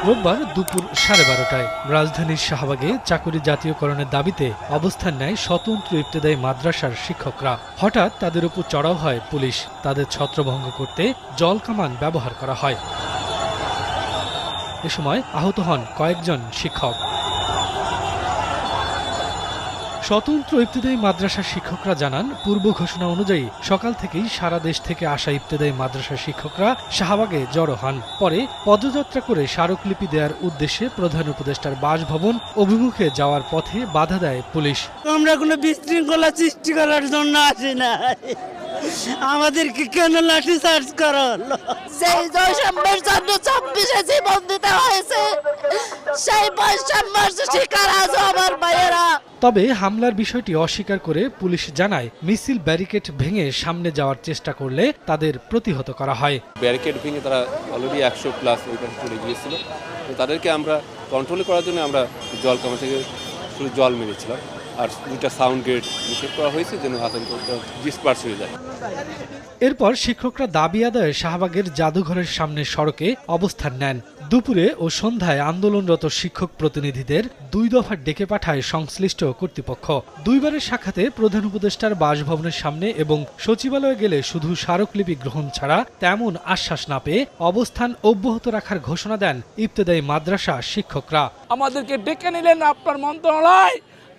রোববার দুপুর 12:30টায় রাজধানীর শাহবাগে চাকুরি জাতীয়করণের দাবিতে অবস্থান নেয় স্বতন্ত্র ইবতেদায়ী মাদ্রাসার শিক্ষকরা। হঠাৎ তাদের উপর চড়াও হয় পুলিশ। তাদের ছত্রভঙ্গ করতে জলকামান ব্যবহার করা হয়। এ সময় আহত হন কয়েকজন শিক্ষক। স্বতন্ত্র ইবতেদায়ী মাদ্রাসার শিক্ষকরা জানান, পূর্ব ঘোষণা অনুযায়ী সকাল থেকেই সারা দেশ থেকে আসা ইবতেদায়ী মাদ্রাসার শিক্ষকরা শাহবাগে জড়ো হন। পরে পদযাত্রা করে স্মারকলিপি দেওয়ার উদ্দেশ্যে প্রধান উপদেষ্টার বাসভবন অভিমুখে যাওয়ার পথে বাধা দেয় পুলিশ। আমরা কোনো বিশৃঙ্খলা সৃষ্টি করার জন্য আসি না, আমাদেরকে কেন লাঠি চার্জ করা হলো? সেই দশম্বর 26-এ জীবন দিতে হয়েছে, সেই বৈষম্যের শিকার আজ আমার ভাইয়েরা। তবে হামলার বিষয়টি অস্বীকার করে পুলিশ জানায়, মিছিল ব্যারিকেড ভেঙে সামনে যাওয়ার চেষ্টা করলে তাদের প্রতিহত করা হয়। ব্যারিকেড ভেঙে তারা অলরেডি 100+ ওই পাশে চলে গিয়েছিল। তো তাদেরকে আমরা কন্ট্রোল করার জন্য আমরা জলকামান থেকে শুধু জল মেরেছিলাম, আর 2টা সাউন্ড গ্রেড নিক্ষেপ করা হয়েছে যেন আতঙ্কটা ডিসপার্স হয়ে যায়। এরপর শিক্ষকরা দাবি আদায়ে শাহবাগের জাদুঘরের সামনে সড়কে অবস্থান নেন। দুপুরে ও সন্ধ্যায় আন্দোলনরত শিক্ষক প্রতিনিধিদের 2 দফা ডেকে পাঠায় সংশ্লিষ্ট কর্তৃপক্ষ। দুইবারের সাক্ষাতে প্রধান উপদেষ্টার বাসভবনের সামনে এবং সচিবালয়ে গেলে শুধু স্মারকলিপি গ্রহণ ছাড়া তেমন আশ্বাস না পেয়ে অবস্থান অব্যাহত রাখার ঘোষণা দেন ইবতেদায়ী মাদ্রাসা শিক্ষকরা। আমাদেরকে ডেকে নিলেন আপনার মন্ত্রণালয়,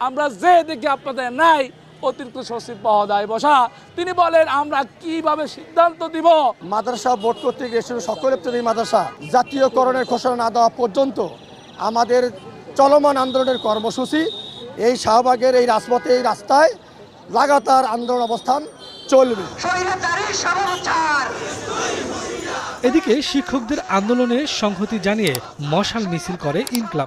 আমরা যে দেখি আপনাদের নাই অতিরিক্ত সচিব মহোদয় বসা, তিনি বলেন আমরা কিভাবে সিদ্ধান্ত দিব। মাদ্রাসা বোর্ড কর্তৃক এসে সকল ইবতেদায়ী মাদ্রাসা জাতীয়করণের ঘোষণা না দেওয়া পর্যন্ত আমাদের চলমান আন্দোলনের কর্মসূচি এই শাহবাগের এই রাজপথে, এই রাস্তায় লাগাতার আন্দোলন অবস্থান চলবে। এদিকে শিক্ষকদের আন্দোলনে সংহতি জানিয়ে মশাল মিছিল করে ইনকলাব